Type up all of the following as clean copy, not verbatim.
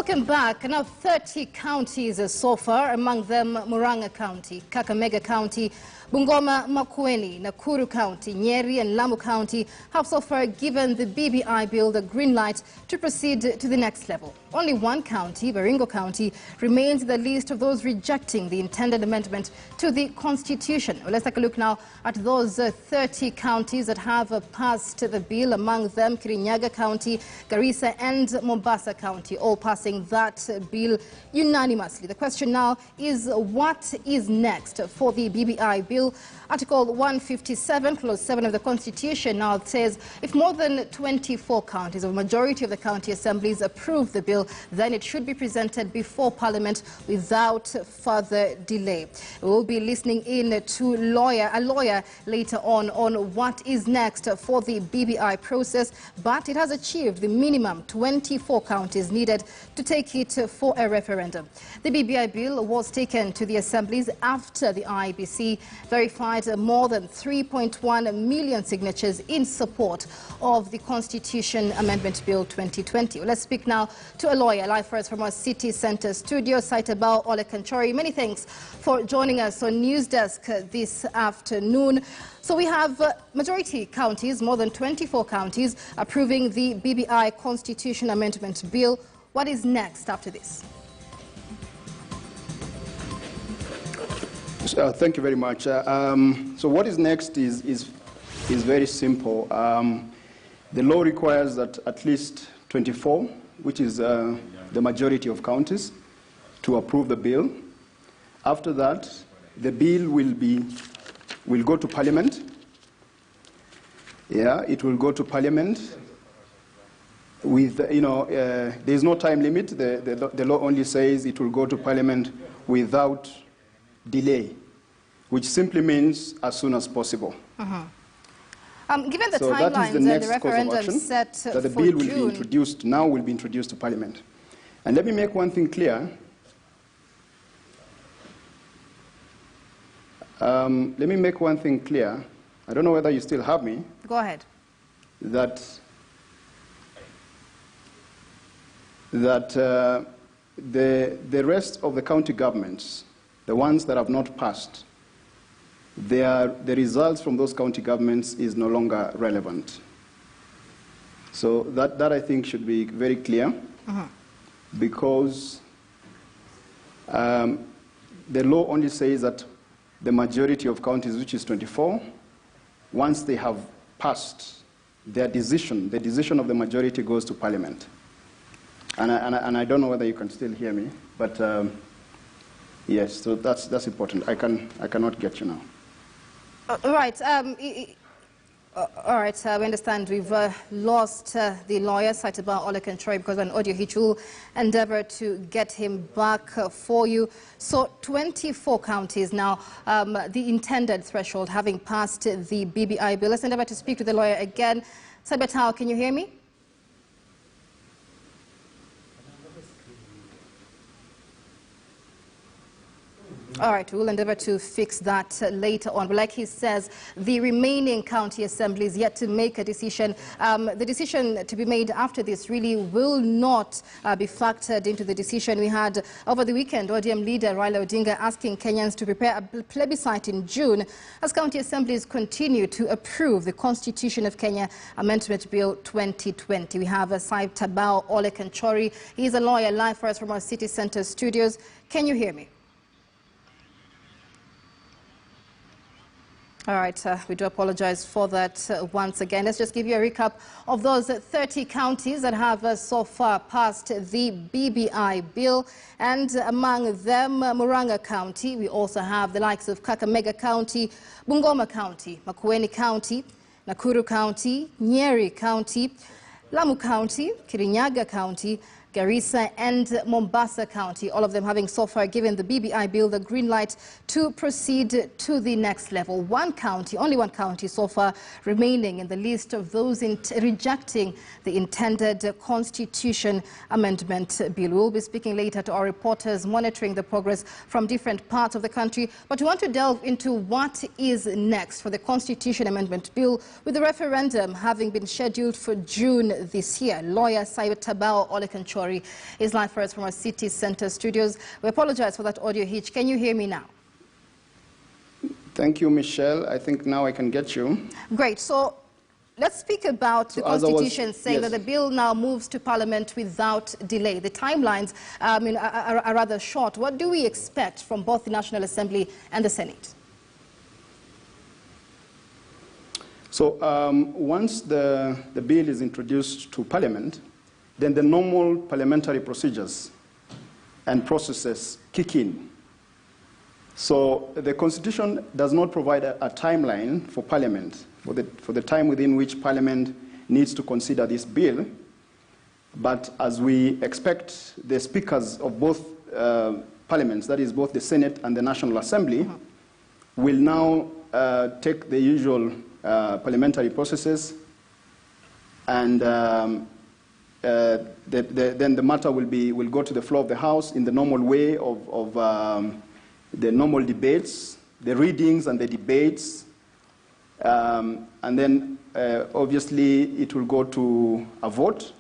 Welcome back. Now 30 counties so far, among them Murang'a County, Kakamega County, Bungoma, Makueni, Nakuru County, Nyeri and Lamu County have so far given the BBI bill the green light to proceed to the next level. Only one county, Baringo County, remains in the list of those rejecting the intended amendment to the Constitution. Well, let's take a look now at those 30 counties that have passed the bill, among them Kirinyaga County, Garissa and Mombasa County, all passing that bill unanimously. The question now is, what is next for the BBI bill? Article 157, Clause 7 of the Constitution now says if more than 24 counties, or majority of the county assemblies, approve the bill, then it should be presented before Parliament without further delay. We'll be listening in to a lawyer later on what is next for the BBI process, but it has achieved the minimum 24 counties needed to take it for a referendum. The BBI bill was taken to the assemblies after the IEBC verified more than 3.1 million signatures in support of the Constitution Amendment Bill 2020. Well, let's speak now to a lawyer live for us from our City Centre studio, Saitebao Olekanchori. Many thanks for joining us on News Desk this afternoon. So we have majority counties, more than 24 counties, approving the BBI Constitution Amendment Bill. What is next after this? Thank you very much. So what is next is very simple. The law requires that at least 24, which is the majority of counties, to approve the bill. After that, the bill will go to Parliament. Yeah, it will go to Parliament. With there is no time limit. The law only says it will go to Parliament without delay, which simply means as soon as possible. Given the so timelines that is the and next the referendum course of set that the for bill will June. be introduced now will be introduced to Parliament. And let me make one thing clear. I don't know whether you still have me. Go ahead. That the rest of the county governments, the ones that have not passed, the results from those county governments is no longer relevant. So that I think should be very clear, because the law only says that the majority of counties, which is 24, once they have passed, their decision, the decision of the majority goes to Parliament. And I don't know whether you can still hear me, but yes, so that's important. I cannot get you now. All right. All right. We understand we've lost the lawyer, Saitebao Olekanchori, because of an audio hitch. We'll endeavor to get him back for you. So 24 counties now, the intended threshold, having passed the BBI bill. Let's endeavor to speak to the lawyer again. Saitebao, can you hear me? All right, we'll endeavor to fix that later on. But like he says, the remaining county assemblies yet to make a decision. The decision to be made after this really will not be factored into the decision. We had over the weekend ODM leader Raila Odinga asking Kenyans to prepare a plebiscite in June as county assemblies continue to approve the Constitution of Kenya Amendment Bill 2020. We have Saitebao Olekanchori. He's a lawyer live for us from our City Centre studios. Can you hear me? All right, we do apologize for that once again. Let's just give you a recap of those 30 counties that have so far passed the BBI bill. And among them, Murang'a County. We also have the likes of Kakamega County, Bungoma County, Makueni County, Nakuru County, Nyeri County, Lamu County, Kirinyaga County, Garissa and Mombasa County, all of them having so far given the BBI bill the green light to proceed to the next level. One county, only one county so far remaining in the list of those rejecting the intended Constitution Amendment Bill. We'll be speaking later to our reporters monitoring the progress from different parts of the country. But we want to delve into what is next for the Constitution Amendment Bill, with the referendum having been scheduled for June this year. Lawyer Saitebao Olekanchori story is live for us from our city center studios. We apologize for that audio hitch. Can you hear me now? Thank you, Michelle. I think now I can get you. Great. So let's speak about the Constitution saying that the bill now moves to Parliament without delay. The timelines are rather short. What do we expect from both the National Assembly and the Senate? So once the bill is introduced to Parliament, then the normal parliamentary procedures and processes kick in. So the Constitution does not provide a timeline for Parliament, for the time within which Parliament needs to consider this bill. But as we expect, the speakers of both parliaments, that is both the Senate and the National Assembly, will now take the usual parliamentary processes, and then the matter will go to the floor of the House in the normal way of the normal debates, the readings and the debates, and then obviously it will go to a vote.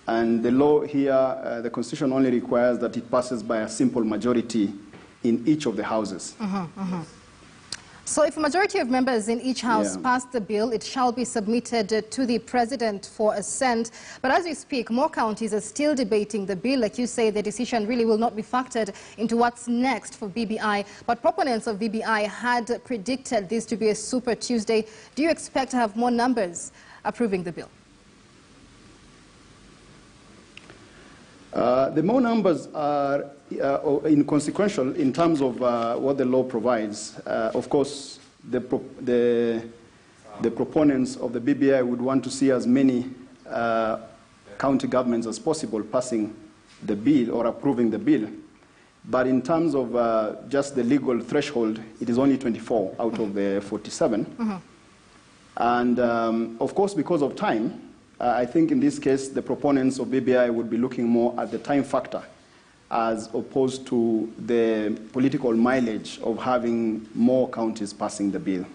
And the law here, the Constitution only requires that it passes by a simple majority in each of the houses. So if a majority of members in each house pass the bill, it shall be submitted to the President for assent. But as we speak, more counties are still debating the bill. Like you say, the decision really will not be factored into what's next for BBI. But proponents of BBI had predicted this to be a Super Tuesday. Do you expect to have more numbers approving the bill? The more numbers are inconsequential in terms of what the law provides. Of course, the proponents of the BBI would want to see as many county governments as possible passing the bill or approving the bill. But in terms of just the legal threshold, it is only 24 out of the 47. And of course, because of time, I think in this case, the proponents of BBI would be looking more at the time factor as opposed to the political mileage of having more counties passing the bill.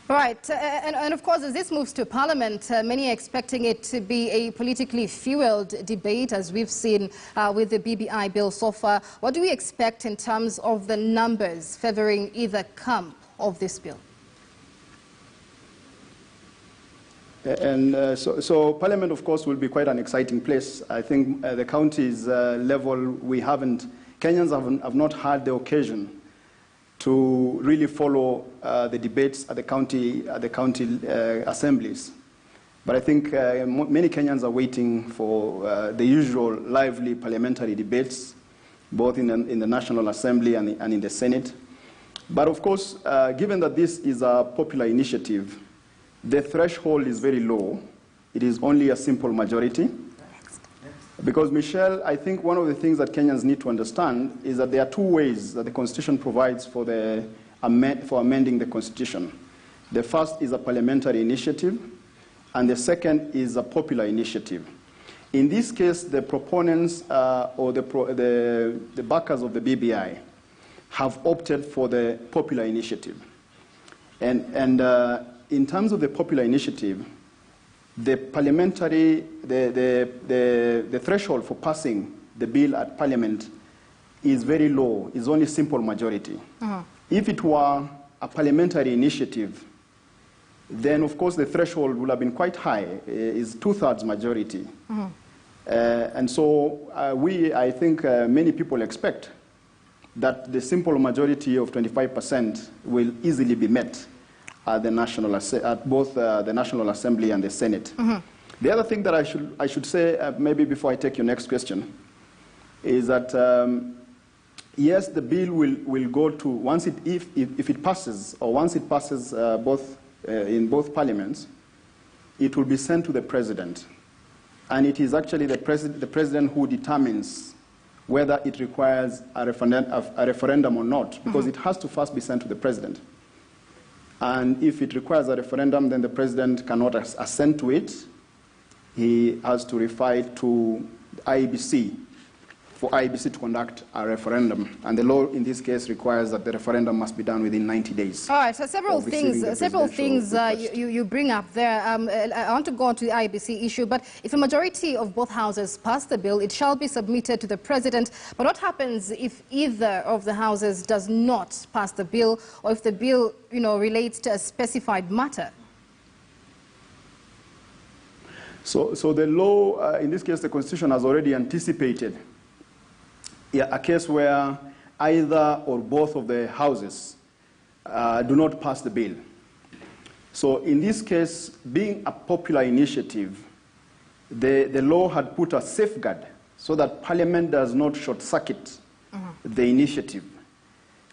Right, and of course, as this moves to Parliament, many are expecting it to be a politically fueled debate, as we've seen with the BBI bill so far. What do we expect in terms of the numbers favoring either camp of this bill? And so Parliament, of course, will be quite an exciting place. I think the counties level, Kenyans have not had the occasion to really follow the debates at the county assemblies. But I think many Kenyans are waiting for the usual lively parliamentary debates, both in the National Assembly and in the Senate. But of course, given that this is a popular initiative, the threshold is very low. It is only a simple majority. Because, Michelle, I think one of the things that Kenyans need to understand is that there are two ways that the Constitution provides for amending the Constitution. The first is a parliamentary initiative, and the second is a popular initiative. In this case, the proponents or the backers of the BBI have opted for the popular initiative. And in terms of the popular initiative, the threshold for passing the bill at Parliament is very low. It's only simple majority. If it were a parliamentary initiative, then of course the threshold would have been quite high. It's 2/3 majority. And so I think many people expect that the simple majority of 25% will easily be met at both the National Assembly and the Senate. The other thing that I should say, maybe before I take your next question, is that yes, the bill will go to if it passes, or once it passes in both parliaments, it will be sent to the President, and it is actually the President who determines whether it requires a referendum or not, because it has to first be sent to the President. And if it requires a referendum, then the President cannot assent to it. He has to refer it to IEBC for IEBC to conduct a referendum. And the law in this case requires that the referendum must be done within 90 days. All right, so several things you bring up there. I want to go on to the IEBC issue, but if a majority of both houses pass the bill, it shall be submitted to the president. But what happens if either of the houses does not pass the bill, or if the bill, relates to a specified matter? So the law, in this case, the Constitution has already anticipated a case where either or both of the houses do not pass the bill. So in this case, being a popular initiative, the law had put a safeguard so that Parliament does not short-circuit the initiative.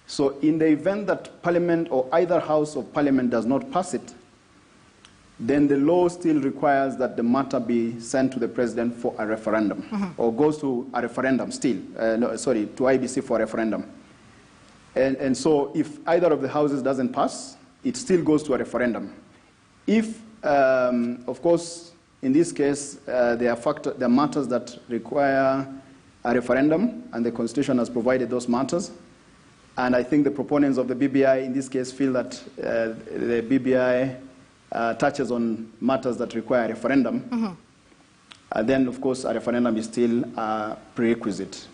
So in the event that Parliament or either House of Parliament does not pass it, then the law still requires that the matter be sent to the president for a referendum, or goes to a referendum still, to IEBC for a referendum. And so if either of the houses doesn't pass, it still goes to a referendum. If, of course, in this case, there are matters that require a referendum, and the Constitution has provided those matters, and I think the proponents of the BBI in this case feel that the BBI touches on matters that require a referendum, then of course a referendum is still a prerequisite.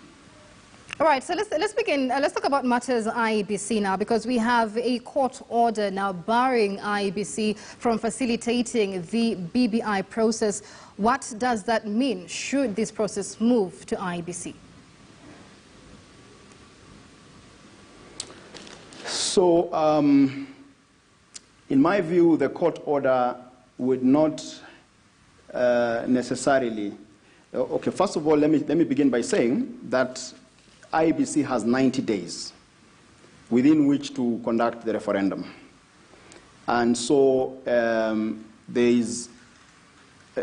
All right, so let's begin. Let's talk about matters IEBC now, because we have a court order now barring IEBC from facilitating the BBI process. What does that mean? Should this process move to IEBC? So, in my view, the court order would not necessarily. Okay, first of all, let me begin by saying that IEBC has 90 days within which to conduct the referendum. And so there is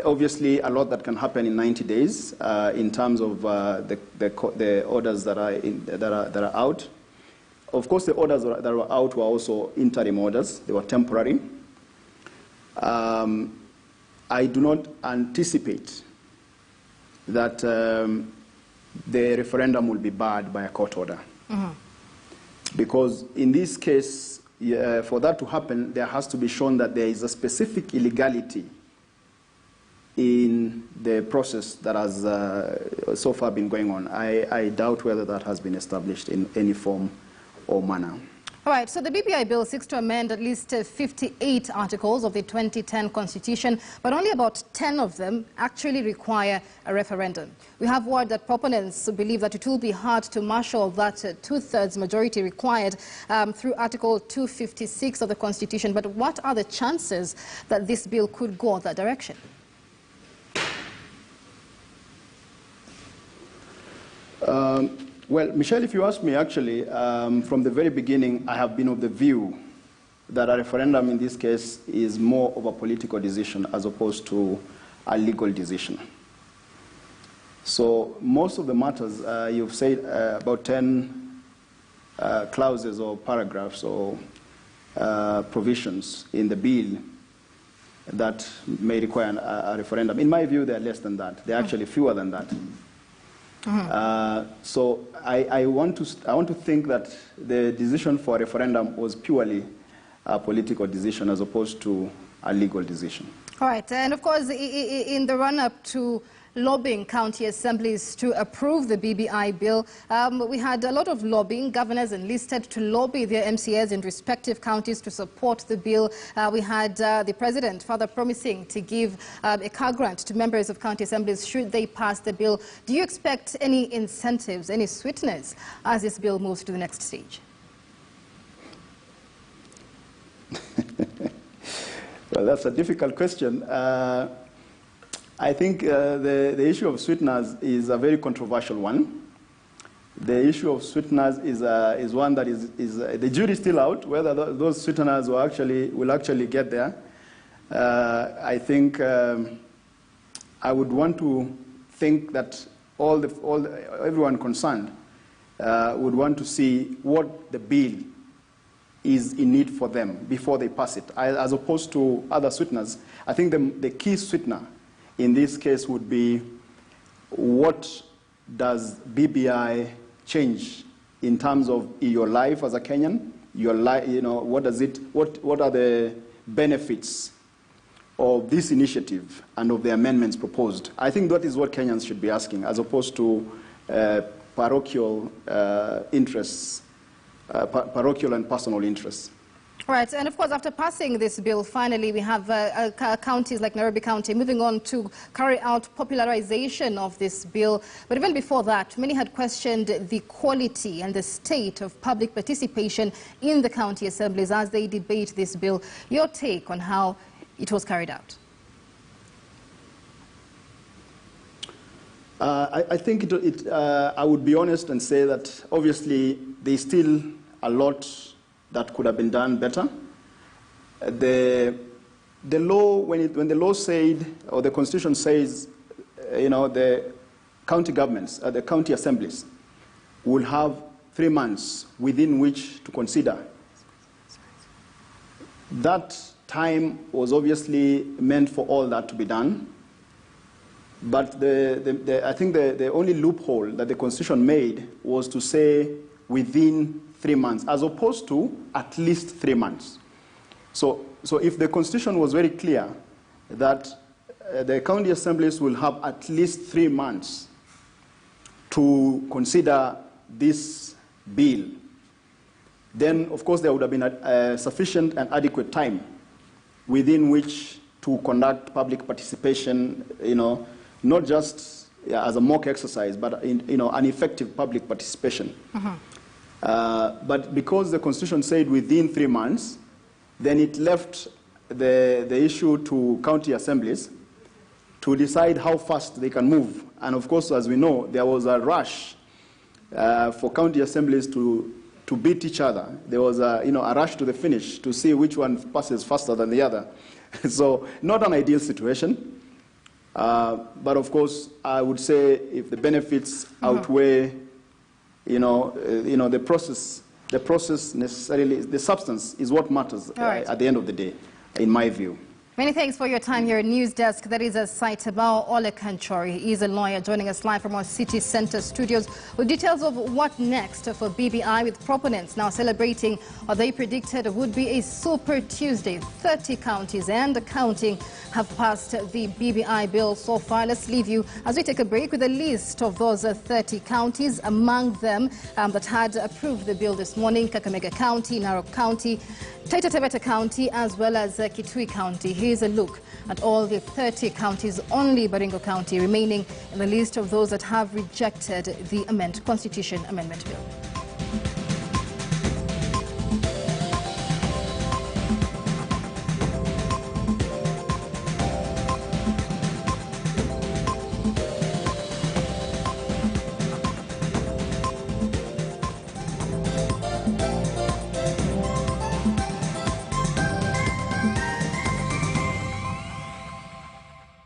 obviously a lot that can happen in 90 days in terms of the orders that are out. Of course, the orders that were out were also interim orders. They were temporary. I do not anticipate that the referendum will be barred by a court order. Because in this case, for that to happen, there has to be shown that there is a specific illegality in the process that has so far been going on. I doubt whether that has been established in any form or manner. All right, so the BBI bill seeks to amend at least 58 articles of the 2010 Constitution, but only about 10 of them actually require a referendum. We have word that proponents believe that it will be hard to marshal that two-thirds majority required through Article 256 of the Constitution. But what are the chances that this bill could go that direction? Well, Michelle, if you ask me, actually, from the very beginning, I have been of the view that a referendum in this case is more of a political decision as opposed to a legal decision. So most of the matters, you've said about 10 clauses or paragraphs or provisions in the bill that may require a referendum. In my view, they're less than that. They're actually fewer than that. So I want to think that the decision for a referendum was purely a political decision as opposed to a legal decision. All right, and of course, in the run-up to lobbying county assemblies to approve the BBI bill, we had a lot of lobbying. Governors enlisted to lobby their MCAs in respective counties to support the bill. We had the president further promising to give a car grant to members of county assemblies should they pass the bill. Do you expect any incentives, any sweeteners as this bill moves to the next stage? Well, that's a difficult question. I think the issue of sweeteners is a very controversial one. The issue of sweeteners is one that is the jury is still out, whether those sweeteners will actually get there. I think I would want to think that everyone concerned would want to see what the bill is in need for them before they pass it, as opposed to other sweeteners. I think the key sweetener in this case would be what does BBI change in terms of your life as a Kenyan? Your life, what are the benefits of this initiative and of the amendments proposed? I think that is what Kenyans should be asking, as opposed to parochial interests, parochial and personal interests. Right, and of course, after passing this bill, finally, we have counties like Nairobi County moving on to carry out popularization of this bill. But even before that, many had questioned the quality and the state of public participation in the county assemblies as they debate this bill. Your take on how it was carried out? I think I would be honest and say that obviously there's still a lot that could have been done better. The law, when the law said, or the Constitution says, the county governments, the county assemblies will have 3 months within which to consider. That time was obviously meant for all that to be done. But I think the only loophole that the Constitution made was to say within 3 months, as opposed to at least 3 months. So if the Constitution was very clear that the county assemblies will have at least 3 months to consider this bill, then of course there would have been sufficient and adequate time within which to conduct public participation, not just as a mock exercise, but an effective public participation. But because the Constitution said within 3 months, then it left the issue to county assemblies to decide how fast they can move. And of course, as we know, there was a rush for county assemblies to beat each other. There was a rush to the finish to see which one passes faster than the other. So not an ideal situation. But of course, I would say if the benefits outweigh the process necessarily, the substance is what matters at the end of the day, in my view. Many thanks for your time here at News Desk. That is Saitabao Olekanchori. He is a lawyer joining us live from our city center studios with details of what next for BBI, with proponents now celebrating what they predicted would be a Super Tuesday. 30 counties and counting have passed the BBI bill so far. Let's leave you as we take a break with a list of those 30 counties, among them that had approved the bill this morning: Kakamega County, Narok County, Taita Taveta County, as well as Kitui County. Here's a look at all the 30 counties, only Baringo County remaining in the list of those that have rejected the Constitution Amendment Bill.